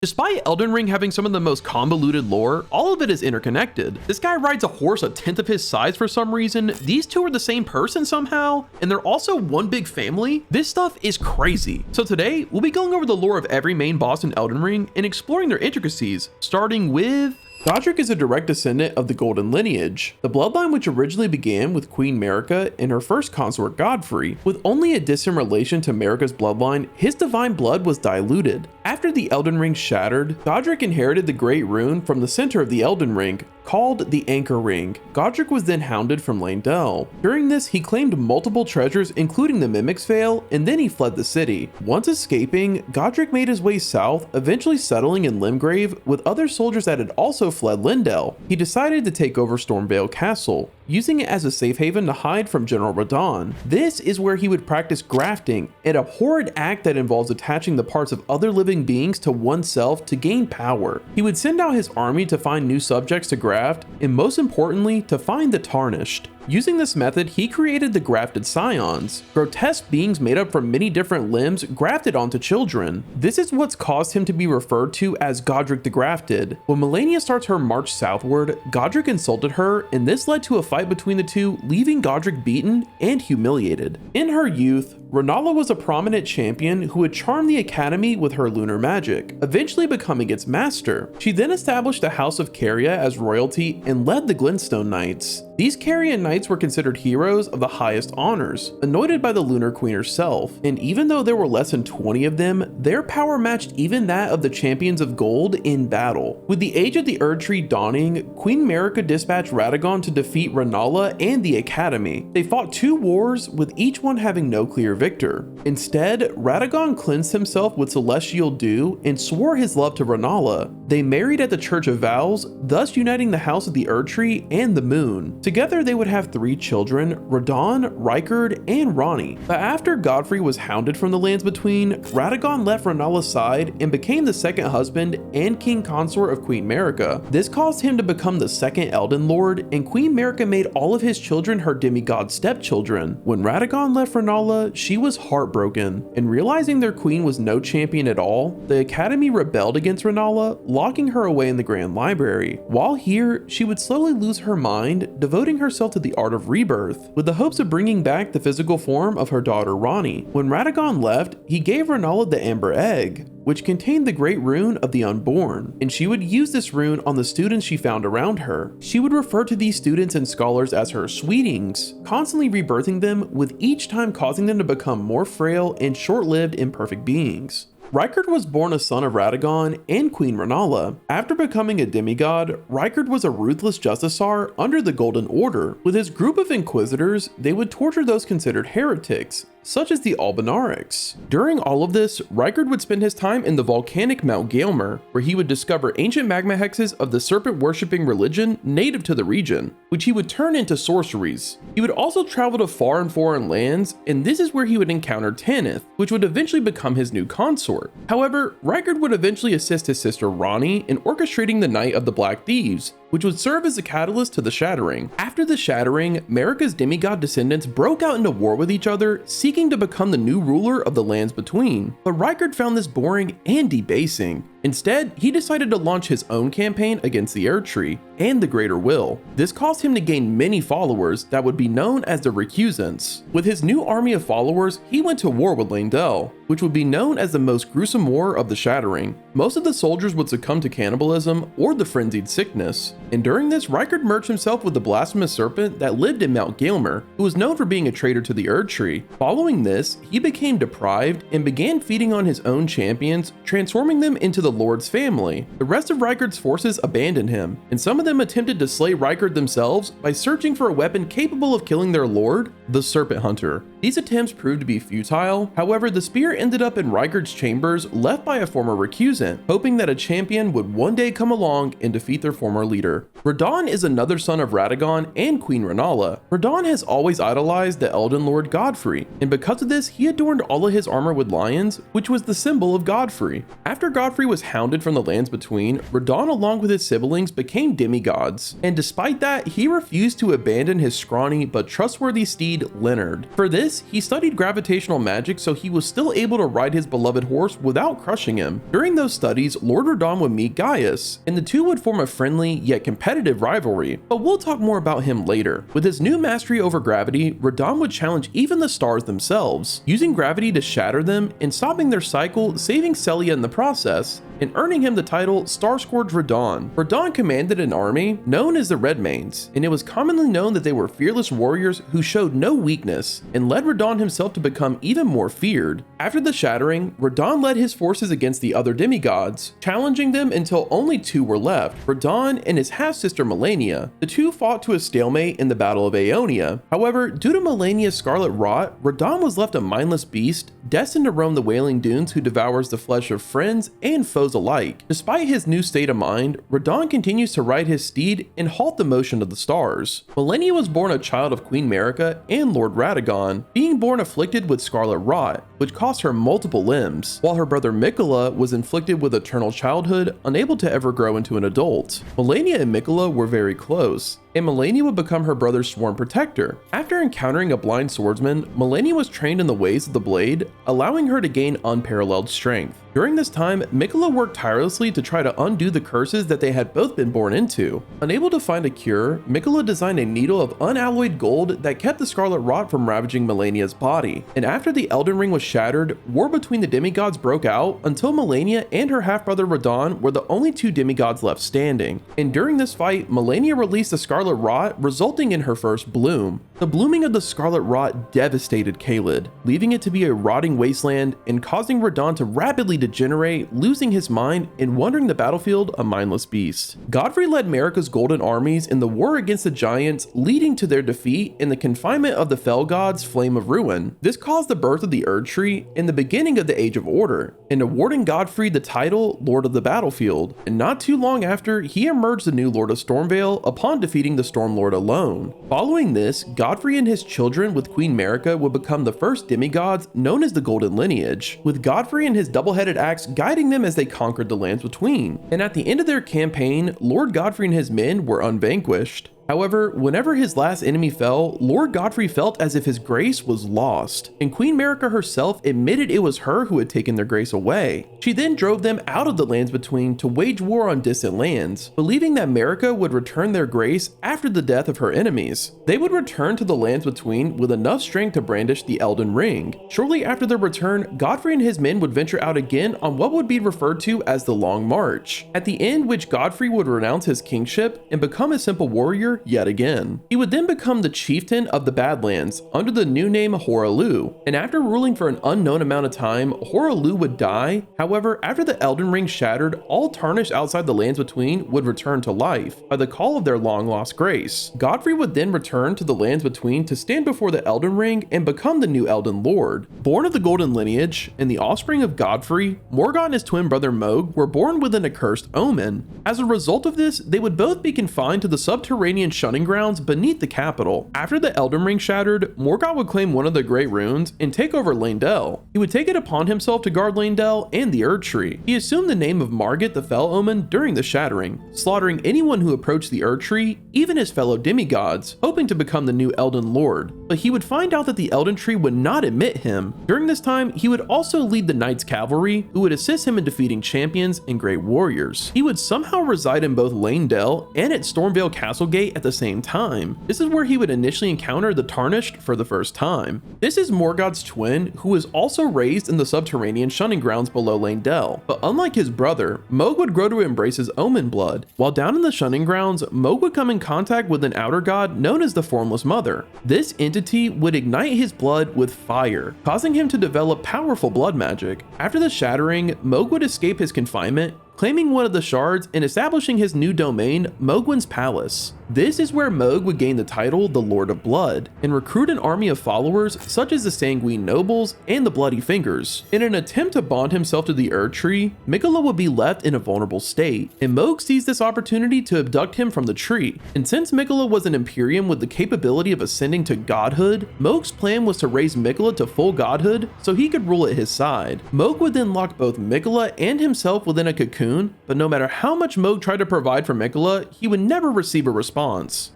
Despite Elden Ring having some of the most convoluted lore, all of it is interconnected. This guy rides a horse a tenth of his size for some reason, these two are the same person somehow, and they're also one big family. This stuff is crazy. So today, we'll be going over the lore of every main boss in Elden Ring and exploring their intricacies, starting with... Godrick is a direct descendant of the Golden lineage, the bloodline which originally began with Queen Marika and her first consort Godfrey. With only a distant relation to Marika's bloodline, his divine blood was diluted. After the Elden Ring shattered, Godrick inherited the Great Rune from the center of the Elden Ring, called the Anchor Ring. Godrick was then hounded from Leyndell. During this, he claimed multiple treasures including the Mimic's Veil, and then he fled the city. Once escaping, Godrick made his way south, eventually settling in Limgrave with other soldiers that had also fled Leyndell. He decided to take over Stormveil Castle, using it as a safe haven to hide from General Radahn. This is where he would practice grafting, an abhorrent act that involves attaching the parts of other living beings to oneself to gain power. He would send out his army to find new subjects to graft, and most importantly, to find the Tarnished. Using this method, he created the grafted scions, grotesque beings made up from many different limbs grafted onto children. This is what's caused him to be referred to as Godrick the Grafted. When Malenia starts her march southward, Godrick insulted her, and this led to a fight between the two, leaving Godrick beaten and humiliated. In her youth, Rennala was a prominent champion who would charm the academy with her lunar magic, eventually becoming its master. She then established the House of Caria as royalty and led the Glintstone Knights. These Carian Knights were considered heroes of the highest honors, anointed by the Lunar Queen herself, and even though there were less than 20 of them, their power matched even that of the Champions of Gold in battle. With the age of the Erdtree dawning, Queen Marika dispatched Radagon to defeat Rennala and the Academy. They fought 2 wars, with each one having no clear victor. Instead, Radagon cleansed himself with celestial dew and swore his love to Rennala. They married at the Church of Vows, thus uniting the House of the Erdtree and the Moon. Together they would have 3 children, Radahn, Rykard, and Ranni. But after Godfrey was hounded from the lands between, Radagon left Rennala's side and became the second husband and king consort of Queen Marika. This caused him to become the second Elden Lord, and Queen Marika made all of his children her demigod stepchildren. When Radagon left Rennala, she was heartbroken, and realizing their queen was no champion at all, the Academy rebelled against Rennala, locking her away in the Grand Library. While here, she would slowly lose her mind, devoting herself to the art of rebirth, with the hopes of bringing back the physical form of her daughter Ranni. When Radagon left, he gave Rennala the Amber Egg, which contained the Great Rune of the Unborn, and she would use this rune on the students she found around her. She would refer to these students and scholars as her sweetings, constantly rebirthing them, with each time causing them to become more frail and short-lived imperfect beings. Rykard was born a son of Radagon and Queen Rennala. After becoming a demigod, Rykard was a ruthless justiciar under the Golden Order. With his group of inquisitors, they would torture those considered heretics, such as the Albinarics. During all of this, Rykard would spend his time in the volcanic Mount Gaelmer, where he would discover ancient magma hexes of the serpent-worshipping religion native to the region, which he would turn into sorceries. He would also travel to far and foreign lands, and this is where he would encounter Tanith, which would eventually become his new consort. However, Rykard would eventually assist his sister Ranni in orchestrating the Night of the Black Thieves, which would serve as a catalyst to the Shattering. After the Shattering, Marika's demigod descendants broke out into war with each other, seeking to become the new ruler of the lands between. But Rykard found this boring and debasing. Instead, he decided to launch his own campaign against the Erdtree and the Greater Will. This caused him to gain many followers that would be known as the Recusants. With his new army of followers, he went to war with Leyndell, which would be known as the most gruesome war of the Shattering. Most of the soldiers would succumb to cannibalism or the frenzied sickness, and during this, Rykard merged himself with the blasphemous serpent that lived in Mount Gaelmer, who was known for being a traitor to the Erdtree. Following this, he became deprived and began feeding on his own champions, transforming them into the Lord's family. The rest of Rykard's forces abandoned him, and some of them attempted to slay Rykard themselves by searching for a weapon capable of killing their lord, the Serpent Hunter. These attempts proved to be futile. However, the spear ended up in Rykard's chambers, left by a former recusant, hoping that a champion would one day come along and defeat their former leader. Radahn is another son of Radagon and Queen Rennala. Radahn has always idolized the Elden Lord Godfrey, and because of this, he adorned all of his armor with lions, which was the symbol of Godfrey. After Godfrey was was hounded from the lands between, Radahn along with his siblings became demigods, and despite that, he refused to abandon his scrawny but trustworthy steed Leonard. For this, he studied gravitational magic so he was still able to ride his beloved horse without crushing him. During those studies, Lord Radahn would meet Gaius, and the two would form a friendly yet competitive rivalry, but we'll talk more about him later. With his new mastery over gravity, Radahn would challenge even the stars themselves, using gravity to shatter them and stopping their cycle, saving Celia in the process, and earning him the title Starscourge Radahn. Radahn commanded an army known as the Redmanes, and it was commonly known that they were fearless warriors who showed no weakness, and led Radahn himself to become even more feared. After the shattering, Radahn led his forces against the other demigods, challenging them until only two were left, Radahn and his half-sister Malenia. The two fought to a stalemate in the Battle of Aeonia. However, due to Malenia's scarlet rot, Radahn was left a mindless beast, destined to roam the Wailing Dunes who devours the flesh of friends and foes alike. Despite his new state of mind, Radahn continues to ride his steed and halt the motion of the stars. Malenia was born a child of Queen Marika and Lord Radagon, being born afflicted with scarlet rot, which cost her multiple limbs, while her brother Mikola was inflicted with eternal childhood, unable to ever grow into an adult. Malenia and Mikola were very close, and Malenia would become her brother's sworn protector. After encountering a blind swordsman, Malenia was trained in the ways of the blade, allowing her to gain unparalleled strength. During this time, Mikola worked tirelessly to try to undo the curses that they had both been born into. Unable to find a cure, Mikola designed a needle of unalloyed gold that kept the scarlet rot from ravaging Malenia's body. And after the Elden Ring was shattered, war between the demigods broke out until Malenia and her half-brother Radahn were the only two demigods left standing. And during this fight, Malenia released the scarlet rot, resulting in her first bloom. The blooming of the scarlet rot devastated Caelid, leaving it to be a rotting wasteland and causing Radahn to rapidly degenerate, losing his mind and wandering the battlefield a mindless beast. Godfrey led Marika's golden armies in the war against the giants, leading to their defeat and the confinement of the Fell God's Flame of Ruin. This caused the birth of the Erdtree and the beginning of the Age of Order, and awarding Godfrey the title Lord of the Battlefield. And not too long after, he emerged the new Lord of Stormvale upon defeating the Stormlord alone. Following this, Godfrey and his children with Queen Marika would become the first demigods known as the Golden Lineage, with Godfrey and his double-headed axe guiding them as they conquered the lands between. And at the end of their campaign, Lord Godfrey and his men were unvanquished. However, whenever his last enemy fell, Lord Godfrey felt as if his grace was lost, and Queen Marika herself admitted it was her who had taken their grace away. She then drove them out of the lands between to wage war on distant lands, believing that Marika would return their grace after the death of her enemies. They would return to the lands between with enough strength to brandish the Elden Ring. Shortly after their return, Godfrey and his men would venture out again on what would be referred to as the Long March, at the end which Godfrey would renounce his kingship and become a simple warrior yet again. He would then become the chieftain of the Badlands under the new name Hoarah, and after ruling for an unknown amount of time, Hoarah would die. However, after the Elden Ring shattered, all tarnished outside the lands between would return to life by the call of their long-lost grace. Godfrey would then return to the lands between to stand before the Elden Ring and become the new Elden Lord. Born of the Golden Lineage and the offspring of Godfrey, Morgott and his twin brother Mohg were born with an accursed omen. As a result of this, they would both be confined to the subterranean shunning grounds beneath the capital. After the Elden Ring shattered, Morgott would claim one of the Great Runes and take over Leyndell. He would take it upon himself to guard Leyndell and the Erdtree. He assumed the name of Margit the Fell Omen during the shattering, slaughtering anyone who approached the Erdtree, even his fellow demigods, hoping to become the new Elden Lord. But he would find out that the Elden Tree would not admit him. During this time, he would also lead the Knights Cavalry, who would assist him in defeating champions and great warriors. He would somehow reside in both Leyndell and at Stormvale Castlegate at the same time. This is where he would initially encounter the Tarnished for the first time. This is Morgott's twin, who was also raised in the subterranean shunning grounds below Leyndell. But unlike his brother, Mohg would grow to embrace his omen blood. While down in the shunning grounds, Mohg would come in contact with an outer god known as the Formless Mother. This entity would ignite his blood with fire, causing him to develop powerful blood magic. After the shattering, Mohg would escape his confinement, claiming one of the shards and establishing his new domain, Mohgwyn's Palace. This is where Mohg would gain the title the Lord of Blood and recruit an army of followers such as the Sanguine Nobles and the Bloody Fingers. In an attempt to bond himself to the Erdtree, Miquella would be left in a vulnerable state, and Mohg sees this opportunity to abduct him from the tree. And since Miquella was an Imperium with the capability of ascending to godhood, Mohg's plan was to raise Miquella to full godhood so he could rule at his side. Mohg would then lock both Miquella and himself within a cocoon, but no matter how much Mohg tried to provide for Miquella, he would never receive a response.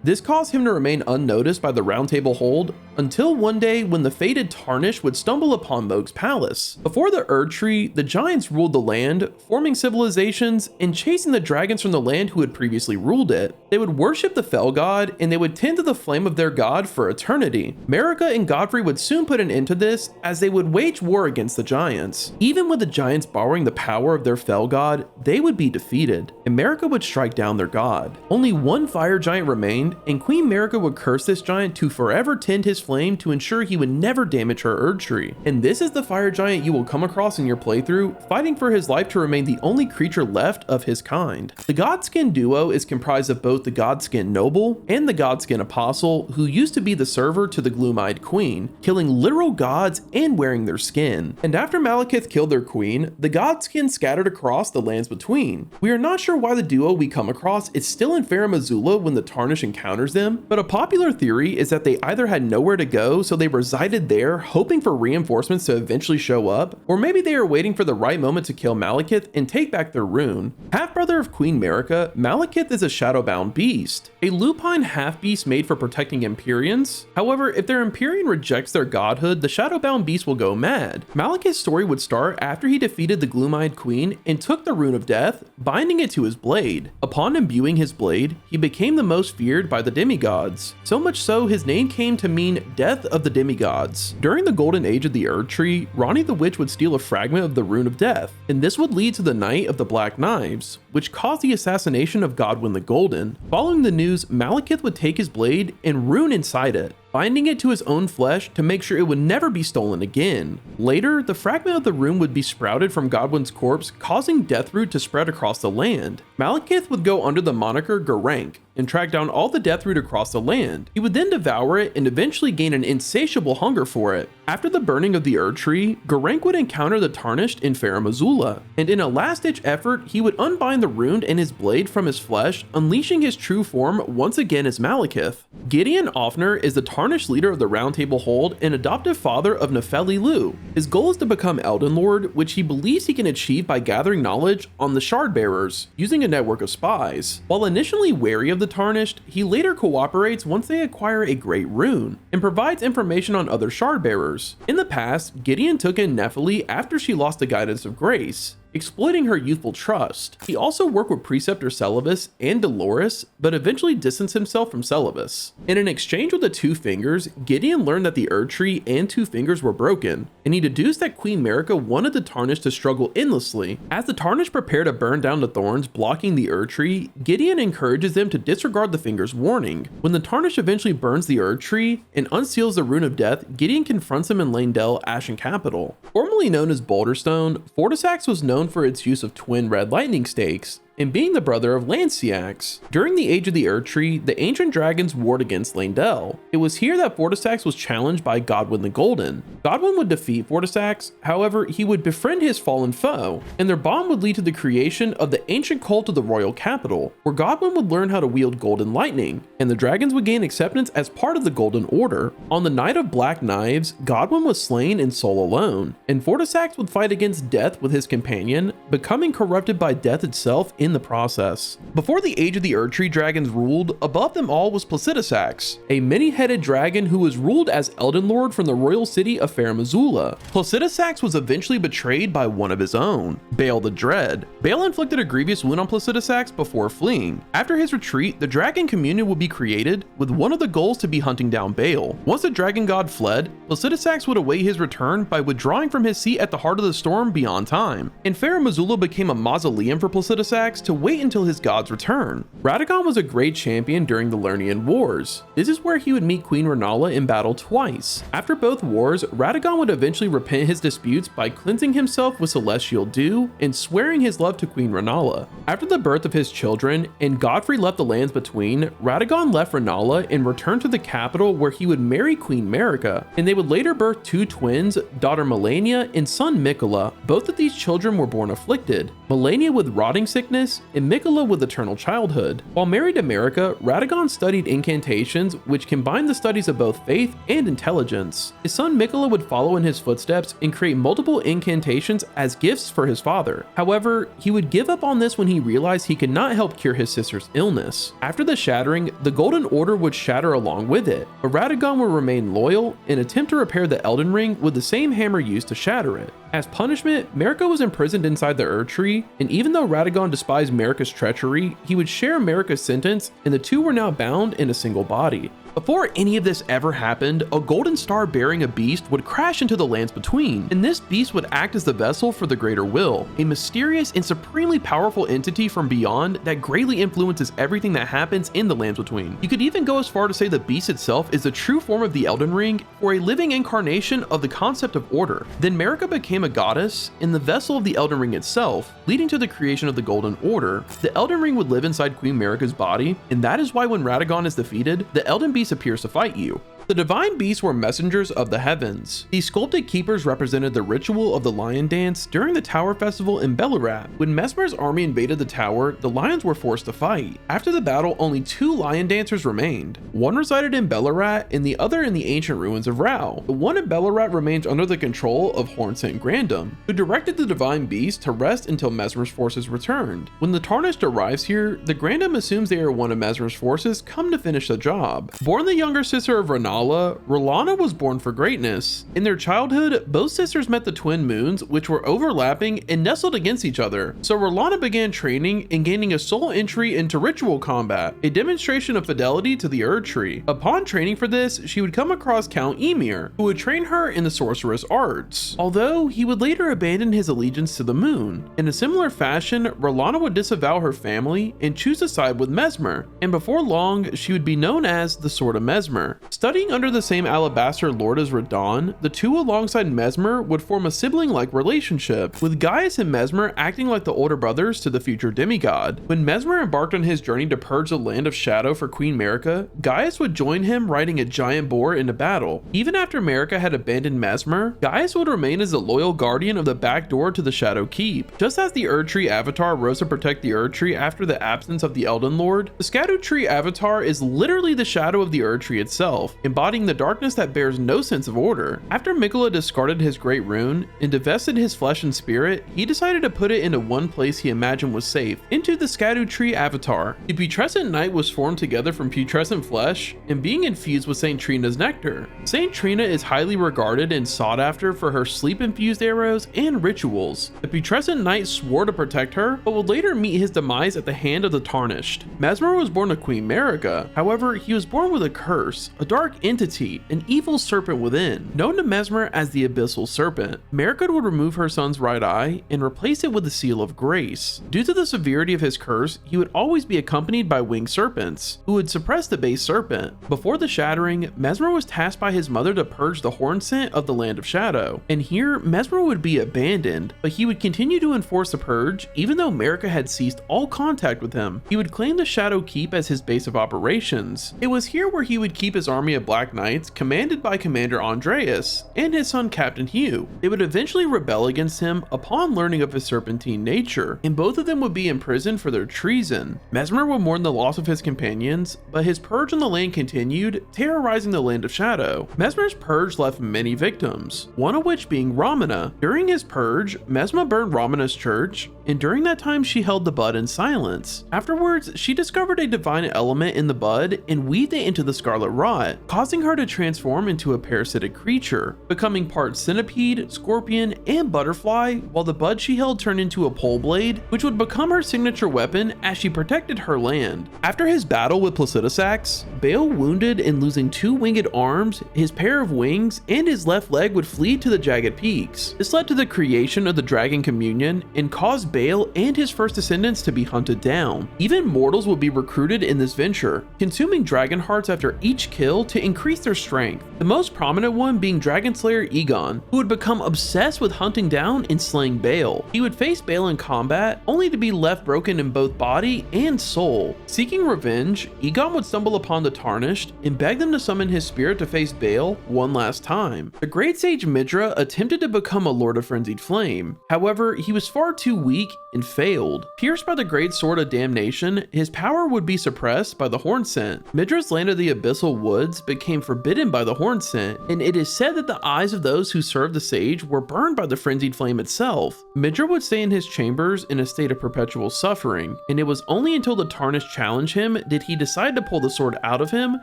This caused him to remain unnoticed by the Round Table hold until one day when the fated Tarnished would stumble upon Mohg's palace. Before the Erdtree, the giants ruled the land, forming civilizations and chasing the dragons from the land who had previously ruled it. They would worship the Fell God and they would tend to the flame of their god for eternity. Marika and Godfrey would soon put an end to this as they would wage war against the giants. Even with the giants borrowing the power of their Fell God, they would be defeated, and Marika would strike down their god. Only one fire giant remained, and Queen Marika would curse this giant to forever tend his flame to ensure he would never damage her Erdtree. And this is the fire giant you will come across in your playthrough, fighting for his life to remain the only creature left of his kind. The Godskin Duo is comprised of both the Godskin Noble and the Godskin Apostle, who used to be the server to the Gloom-Eyed Queen, killing literal gods and wearing their skin. And after Maliketh killed their queen, the Godskin scattered across the lands between. We are not sure why the duo we come across is still in Farum Azula when the Tarnished encounters them, but a popular theory is that they either had nowhere to go so they resided there hoping for reinforcements to eventually show up, or maybe they are waiting for the right moment to kill Maliketh and take back their rune. Half-brother of Queen Marika, Maliketh is a shadowbound beast, a lupine half-beast made for protecting Empyreans. However, if their Empyrean rejects their godhood, the shadowbound beast will go mad. Maliketh's story would start after he defeated the Gloom-Eyed Queen and took the Rune of Death, binding it to his blade. Upon imbuing his blade, he became the most feared by the demigods, so much so his name came to mean Death of the Demigods. During the Golden Age of the Erdtree, Ranni the Witch would steal a fragment of the Rune of Death, and this would lead to the Night of the Black Knives, which caused the assassination of Godwyn the Golden. Following the news, Maliketh would take his blade and rune inside it, binding it to his own flesh to make sure it would never be stolen again. Later, the fragment of the rune would be sprouted from Godwyn's corpse, causing Deathroot to spread across the land. Maliketh would go under the moniker Geraint and track down all the Deathroot across the land. He would then devour it and eventually gain an insatiable hunger for it. After the burning of the Erdtree, Geraint would encounter the Tarnished in Farum Azula, and in a last-ditch effort, he would unbind the rune and his blade from his flesh, unleashing his true form once again as Maliketh. Gideon Offner is the Tarnished leader of the Round Table Hold and adoptive father of Nefeli Lu. His goal is to become Elden Lord, which he believes he can achieve by gathering knowledge on the Shard Bearers, using a network of spies. While initially wary of the Tarnished, he later cooperates once they acquire a great rune, and provides information on other Shard Bearers. In the past, Gideon took in Nefeli after she lost the guidance of grace, exploiting her youthful trust. He also worked with Preceptor Celibus and Dolores, but eventually distanced himself from Celibus. In an exchange with the Two Fingers, Gideon learned that the Erdtree and Two Fingers were broken, and he deduced that Queen Marika wanted the Tarnished to struggle endlessly. As the Tarnished prepare to burn down the thorns blocking the Erdtree, Gideon encourages them to disregard the Fingers' warning. When the Tarnished eventually burns the Erdtree and unseals the Rune of Death, Gideon confronts him in Leyndell, Ashen Capital. Formerly known as Boulderstone, Fortissax was known for its use of twin red lightning stakes, and being the brother of Lanciax. During the Age of the Erdtree, the ancient dragons warred against Leyndell. It was here that Fortissax was challenged by Godwyn the Golden. Godwyn would defeat Fortissax, however, he would befriend his fallen foe, and their bond would lead to the creation of the ancient cult of the royal capital, where Godwyn would learn how to wield golden lightning, and the dragons would gain acceptance as part of the Golden Order. On the Night of Black Knives, Godwyn was slain in soul alone, and Fortissax would fight against death with his companion, becoming corrupted by death itself in the process. Before the Age of the Erdtree dragons ruled, above them all was Placidusax, a many-headed dragon who was ruled as Elden Lord from the royal city of Farum Azula. Placidusax was eventually betrayed by one of his own, Bayle the Dread. Bayle inflicted a grievous wound on Placidusax before fleeing. After his retreat, the Dragon Communion would be created, with one of the goals to be hunting down Bayle. Once the dragon god fled, Placidusax would await his return by withdrawing from his seat at the heart of the storm beyond time, and Farum Azula became a mausoleum for Placidusax, Fortissax to wait until his god's return. Radagon was a great champion during the Lernian Wars. This is where he would meet Queen Rennala in battle twice. After both wars, Radagon would eventually repent his disputes by cleansing himself with celestial dew and swearing his love to Queen Rennala. After the birth of his children and Godfrey left the lands between, Radagon left Rennala and returned to the capital where he would marry Queen Marika, and they would later birth two twins, daughter Malenia and son Mikola. Both of these children were born afflicted, Malenia with rotting sickness and Mikola with eternal childhood. While married to Marika, Radagon studied incantations which combined the studies of both faith and intelligence. His son Mikola would follow in his footsteps and create multiple incantations as gifts for his father. However, he would give up on this when he realized he could not help cure his sister's illness. After the shattering, the Golden Order would shatter along with it, but Radagon would remain loyal and attempt to repair the Elden Ring with the same hammer used to shatter it. As punishment, Marika was imprisoned inside the Erdtree, and even though Radagon despised Marika's treachery, he would share Marika's sentence, and the two were now bound in a single body. Before any of this ever happened, a golden star bearing a beast would crash into the lands between, and this beast would act as the vessel for the Greater Will, a mysterious and supremely powerful entity from beyond that greatly influences everything that happens in the lands between. You could even go as far to say the beast itself is the true form of the Elden Ring, or a living incarnation of the concept of order. Then Marika became a goddess in the vessel of the Elden Ring itself, leading to the creation of the Golden Order. The Elden Ring would live inside Queen Marika's body, and that is why when Radagon is defeated, the Elden Beast appears to fight you. The divine beasts were messengers of the heavens. These sculpted keepers represented the ritual of the lion dance during the Tower Festival in Bayle. When Messmer's army invaded the tower, the lions were forced to fight. After the battle, only two lion dancers remained. One resided in Bayle and the other in the ancient ruins of Rao. The one in Bayle remains under the control of Hornsent Grandum, who directed the divine beast to rest until Messmer's forces returned. When the Tarnished arrives here, the Grandum assumes they are one of Messmer's forces come to finish the job. Born the younger sister of Rennala, Rellana was born for greatness. In their childhood, both sisters met the twin moons, which were overlapping and nestled against each other. So Rellana began training and gaining a soul entry into ritual combat, a demonstration of fidelity to the Erdtree. Upon training for this, she would come across Count Ymir, who would train her in the sorceress arts, although he would later abandon his allegiance to the moon. In a similar fashion, Rellana would disavow her family and choose to side with Messmer, and before long, she would be known as the Sword of Messmer. Studying under the same alabaster lord as Radahn, the two alongside Messmer would form a sibling-like relationship, with Gaius and Messmer acting like the older brothers to the future demigod. When Messmer embarked on his journey to purge the land of shadow for Queen Marika, Gaius would join him riding a giant boar into battle. Even after Marika had abandoned Messmer, Gaius would remain as the loyal guardian of the back door to the Shadow Keep. Just as the Erdtree Avatar rose to protect the Erdtree after the absence of the Elden Lord, the Scadutree Avatar is literally the shadow of the Erdtree itself, embodying the darkness that bears no sense of order. After Mikola discarded his great rune and divested his flesh and spirit, he decided to put it into one place he imagined was safe, into the Scadutree Avatar. The Putrescent Knight was formed together from putrescent flesh and being infused with Saint Trina's nectar. Saint Trina is highly regarded and sought after for her sleep-infused arrows and rituals. The Putrescent Knight swore to protect her, but would later meet his demise at the hand of the Tarnished. Messmer was born to Queen Marika. However, he was born with a curse, a dark entity, an evil serpent within, known to Messmer as the Abyssal Serpent. Marika would remove her son's right eye and replace it with the Seal of Grace. Due to the severity of his curse, he would always be accompanied by winged serpents, who would suppress the base serpent. Before the shattering, Messmer was tasked by his mother to purge the Hornsent of the Land of Shadow, and here Messmer would be abandoned, but he would continue to enforce the purge even though Marika had ceased all contact with him. He would claim the Shadow Keep as his base of operations. It was here where he would keep his army of Black Knights commanded by Commander Andreas and his son Captain Hugh. They would eventually rebel against him upon learning of his serpentine nature, and both of them would be imprisoned for their treason. Messmer would mourn the loss of his companions, but his purge on the land continued, terrorizing the Land of Shadow. Messmer's purge left many victims, one of which being Romina. During his purge, Messmer burned Romina's church, and during that time she held the bud in silence. Afterwards, she discovered a divine element in the bud and weaved it into the scarlet rot, causing her to transform into a parasitic creature, becoming part centipede, scorpion, and butterfly, while the bud she held turned into a pole blade, which would become her signature weapon as she protected her land. After his battle with Placidusax, Bayle, wounded and losing 2 winged arms, his pair of wings, and his left leg would flee to the jagged peaks. This led to the creation of the Dragon Communion and caused Bayle and his first descendants to be hunted down. Even mortals would be recruited in this venture, consuming dragon hearts after each kill to increase their strength. The most prominent one being Dragon Slayer Egon, who would become obsessed with hunting down and slaying Bayle. He would face Bayle in combat, only to be left broken in both body and soul. Seeking revenge, Egon would stumble upon the Tarnished and beg them to summon his spirit to face Bayle one last time. The great sage Midra attempted to become a Lord of Frenzied Flame. However, he was far too weak and failed. Pierced by the great sword of damnation, his power would be suppressed by the Horn Scent. Midra's land of the Abyssal Woods became forbidden by the Horn Scent, and it is said that the eyes of those who served the sage were burned by the frenzied flame itself. Midra would stay in his chambers in a state of perpetual suffering, and it was only until the Tarnished challenged him did he decide to pull the sword out of him,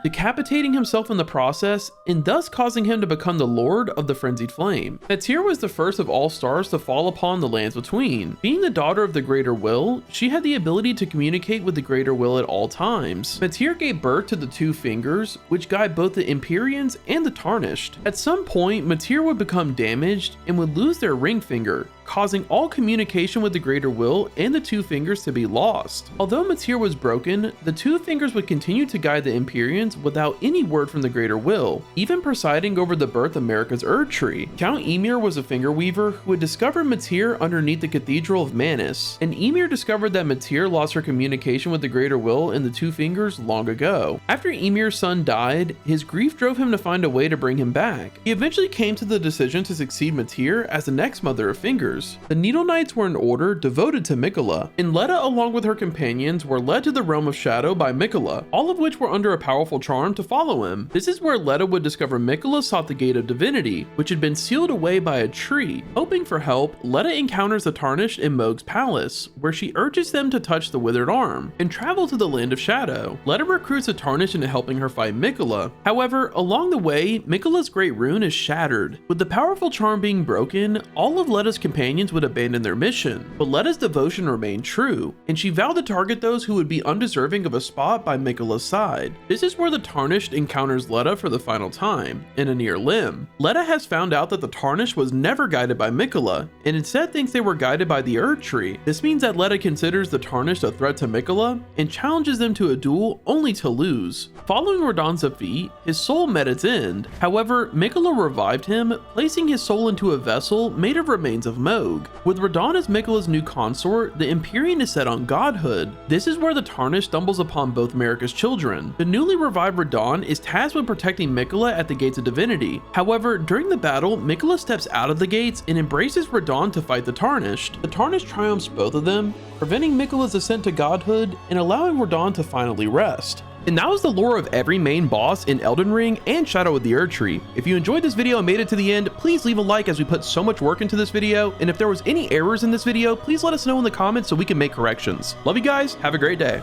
decapitating himself in the process, and thus causing him to become the Lord of the Frenzied Flame. Metyr was the first of all stars to fall upon the lands between. Being the daughter of the Greater Will, she had the ability to communicate with the Greater Will at all times. Metyr gave birth to the Two Fingers, which guide both the Empyreans and the Tarnished. At some point, Metyr would become damaged and would lose their ring finger, causing all communication with the Greater Will and the Two Fingers to be lost. Although Metyr was broken, the Two Fingers would continue to guide the Empyreans without any word from the Greater Will, even presiding over the birth of Marika's Erdtree. Count Ymir was a finger weaver who had discovered Metyr underneath the Cathedral of Manus, and Ymir discovered that Metyr lost her communication with the Greater Will and the Two Fingers long ago. After Ymir's son died, his grief drove him to find a way to bring him back. He eventually came to the decision to succeed Metyr as the next Mother of Fingers. The Needle Knights were an order devoted to Miquella, and Leda along with her companions were led to the Realm of Shadow by Miquella, all of which were under a powerful charm to follow him. This is where Leda would discover Miquella sought the Gate of Divinity, which had been sealed away by a tree. Hoping for help, Leda encounters the Tarnished in Mohg's palace, where she urges them to touch the withered arm, and travel to the Land of Shadow. Leda recruits the Tarnished into helping her fight Miquella. However, along the way, Miquella's great rune is shattered. With the powerful charm being broken, all of Leda's companions would abandon their mission, but Leda's devotion remained true, and she vowed to target those who would be undeserving of a spot by Miquella's side. This is where the Tarnished encounters Leda for the final time, in a near limb. Leda has found out that the Tarnished was never guided by Miquella, and instead thinks they were guided by the Erdtree. This means that Leda considers the Tarnished a threat to Miquella, and challenges them to a duel only to lose. Following Radahn's defeat, his soul met its end. However, Miquella revived him, placing his soul into a vessel made of remains of Mohg. With Radahn as Miquella's new consort, the Empyrean is set on godhood. This is where the Tarnished stumbles upon both Marika's children. The newly revived Radahn is tasked with protecting Miquella at the Gates of Divinity. However, during the battle, Miquella steps out of the gates and embraces Radahn to fight the Tarnished. The Tarnished triumphs both of them, preventing Miquella's ascent to godhood and allowing Radahn to finally rest. And that was the lore of every main boss in Elden Ring and Shadow of the Erdtree. If you enjoyed this video and made it to the end, please leave a like as we put so much work into this video. And if there was any errors in this video, please let us know in the comments so we can make corrections. Love you guys, have a great day.